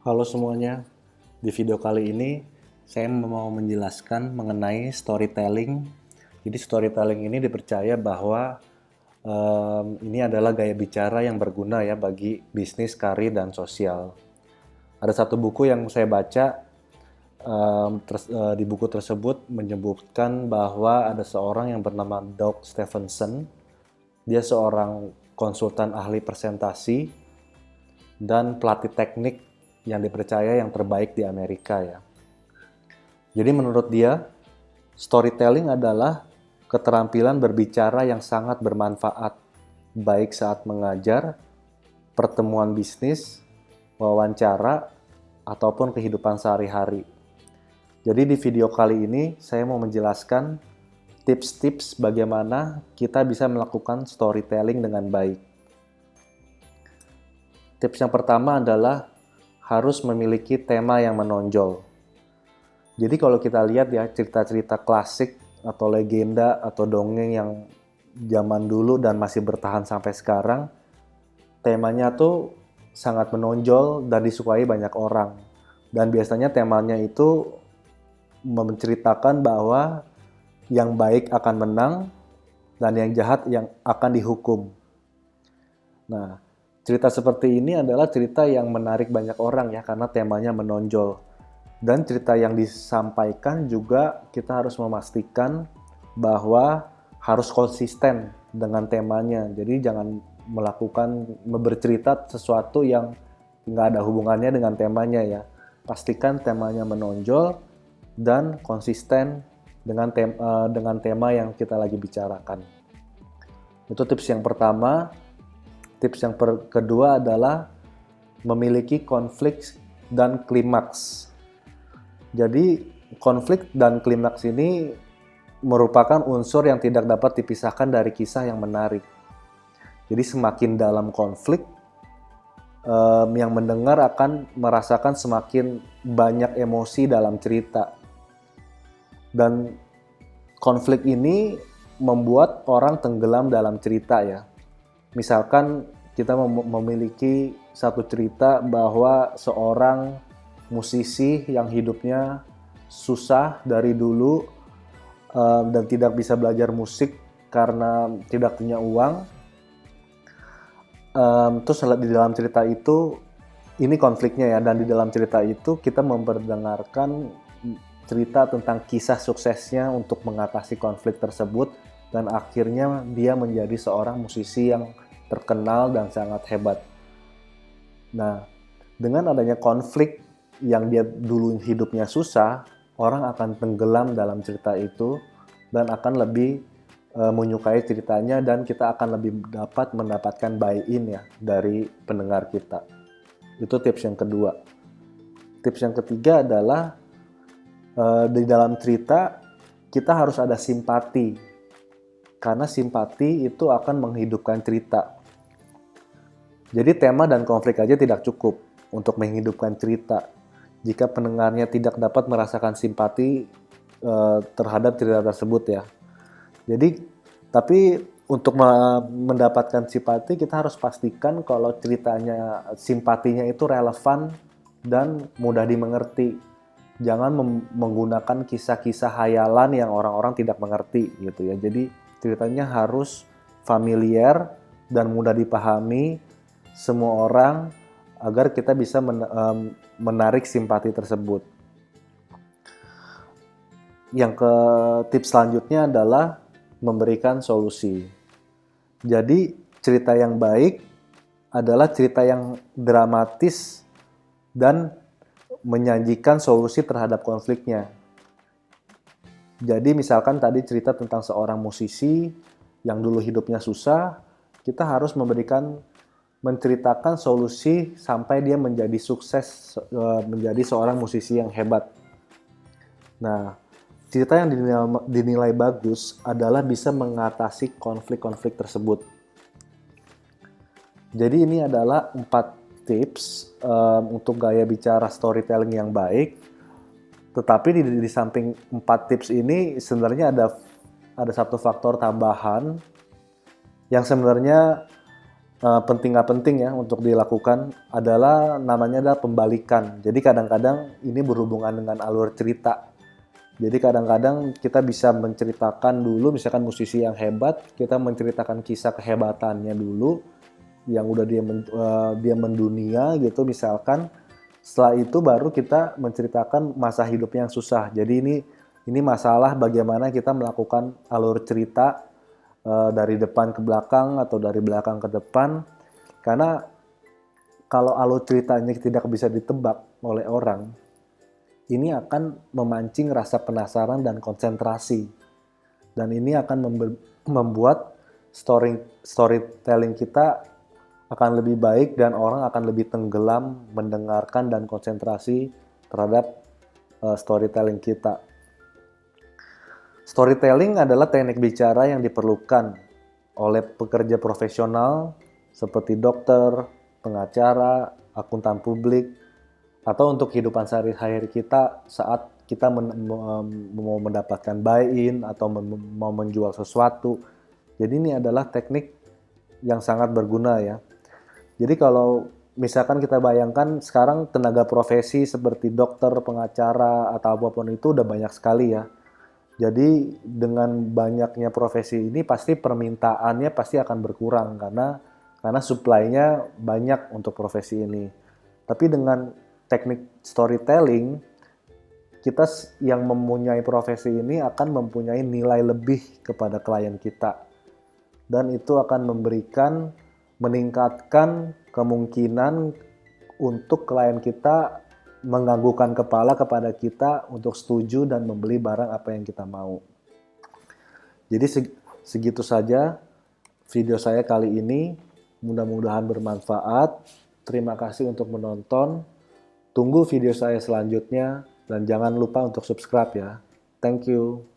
Halo semuanya, di video kali ini saya mau menjelaskan mengenai storytelling. Jadi storytelling ini dipercaya bahwa ini adalah gaya bicara yang berguna ya bagi bisnis, karir, dan sosial. Ada satu buku yang saya baca, di buku tersebut menyebutkan bahwa ada seorang yang bernama Doug Stevenson. Dia seorang konsultan ahli presentasi dan pelatih teknik yang dipercaya yang terbaik di Amerika ya. Jadi menurut dia, storytelling adalah keterampilan berbicara yang sangat bermanfaat, baik saat mengajar, pertemuan bisnis, wawancara, ataupun kehidupan sehari-hari. Jadi di video kali ini saya mau menjelaskan tips-tips bagaimana kita bisa melakukan storytelling dengan baik. Tips yang pertama adalah harus memiliki tema yang menonjol. Jadi kalau kita lihat ya cerita-cerita klasik atau legenda atau dongeng yang zaman dulu dan masih bertahan sampai sekarang, temanya tuh sangat menonjol dan disukai banyak orang. Dan biasanya temanya itu menceritakan bahwa yang baik akan menang dan yang jahat yang akan dihukum. Nah, cerita seperti ini adalah cerita yang menarik banyak orang ya karena temanya menonjol. Dan cerita yang disampaikan juga kita harus memastikan bahwa harus konsisten dengan temanya. Jadi jangan bercerita sesuatu yang nggak ada hubungannya dengan temanya ya. Pastikan temanya menonjol dan konsisten dengan tema yang kita lagi bicarakan. Itu tips yang pertama. Tips yang kedua adalah memiliki konflik dan klimaks. Jadi konflik dan klimaks ini merupakan unsur yang tidak dapat dipisahkan dari kisah yang menarik. Jadi semakin dalam konflik, yang mendengar akan merasakan semakin banyak emosi dalam cerita. Dan konflik ini membuat orang tenggelam dalam cerita ya. Misalkan kita memiliki satu cerita bahwa seorang musisi yang hidupnya susah dari dulu dan tidak bisa belajar musik karena tidak punya uang. Terus di dalam cerita itu, ini konfliknya ya, dan di dalam cerita itu kita memperdengarkan cerita tentang kisah suksesnya untuk mengatasi konflik tersebut dan akhirnya dia menjadi seorang musisi yang terkenal dan sangat hebat. Nah, dengan adanya konflik yang dia dulu hidupnya susah, orang akan tenggelam dalam cerita itu dan akan lebih menyukai ceritanya dan kita akan lebih dapat mendapatkan buy-in ya dari pendengar kita. Itu tips yang kedua. Tips yang ketiga adalah di dalam cerita kita harus ada simpati. Karena simpati itu akan menghidupkan cerita. Jadi tema dan konflik aja tidak cukup untuk menghidupkan cerita. Jika pendengarnya tidak dapat merasakan simpati terhadap cerita tersebut ya. Jadi, tapi untuk mendapatkan simpati kita harus pastikan kalau ceritanya, simpatinya itu relevan dan mudah dimengerti. Jangan menggunakan kisah-kisah hayalan yang orang-orang tidak mengerti gitu ya. Jadi ceritanya harus familiar dan mudah dipahami semua orang agar kita bisa menarik simpati tersebut. Tips selanjutnya adalah memberikan solusi. Jadi cerita yang baik adalah cerita yang dramatis dan menyajikan solusi terhadap konfliknya. Jadi misalkan tadi cerita tentang seorang musisi yang dulu hidupnya susah, kita harus menceritakan solusi sampai dia menjadi sukses, menjadi seorang musisi yang hebat. Nah, cerita yang dinilai bagus adalah bisa mengatasi konflik-konflik tersebut. Jadi ini adalah 4 tips untuk gaya bicara storytelling yang baik. Tetapi di samping 4 tips ini sebenarnya ada satu faktor tambahan yang sebenarnya penting nggak penting ya untuk dilakukan adalah namanya adalah pembalikan. Jadi kadang-kadang ini berhubungan dengan alur cerita. Jadi kadang-kadang kita bisa menceritakan dulu, misalkan musisi yang hebat, kita menceritakan kisah kehebatannya dulu, yang udah dia mendunia gitu misalkan. Setelah itu baru kita menceritakan masa hidupnya yang susah. Jadi ini masalah bagaimana kita melakukan alur cerita dari depan ke belakang atau dari belakang ke depan. Karena kalau alur ceritanya tidak bisa ditebak oleh orang, ini akan memancing rasa penasaran dan konsentrasi. Dan ini akan membuat storytelling kita akan lebih baik dan orang akan lebih tenggelam mendengarkan dan konsentrasi terhadap storytelling kita. Storytelling adalah teknik bicara yang diperlukan oleh pekerja profesional seperti dokter, pengacara, akuntan publik, atau untuk kehidupan sehari-hari kita saat kita mau mendapatkan buy-in atau mau menjual sesuatu. Jadi ini adalah teknik yang sangat berguna ya. Jadi kalau misalkan kita bayangkan sekarang tenaga profesi seperti dokter, pengacara, atau apapun itu udah banyak sekali ya. Jadi dengan banyaknya profesi ini pasti permintaannya pasti akan berkurang karena supply-nya banyak untuk profesi ini. Tapi dengan teknik storytelling, kita yang mempunyai profesi ini akan mempunyai nilai lebih kepada klien kita. Dan itu akan meningkatkan kemungkinan untuk klien kita menganggukkan kepala kepada kita untuk setuju dan membeli barang apa yang kita mau. Jadi segitu saja video saya kali ini. Mudah-mudahan bermanfaat. Terima kasih untuk menonton. Tunggu video saya selanjutnya dan jangan lupa untuk subscribe ya. Thank you.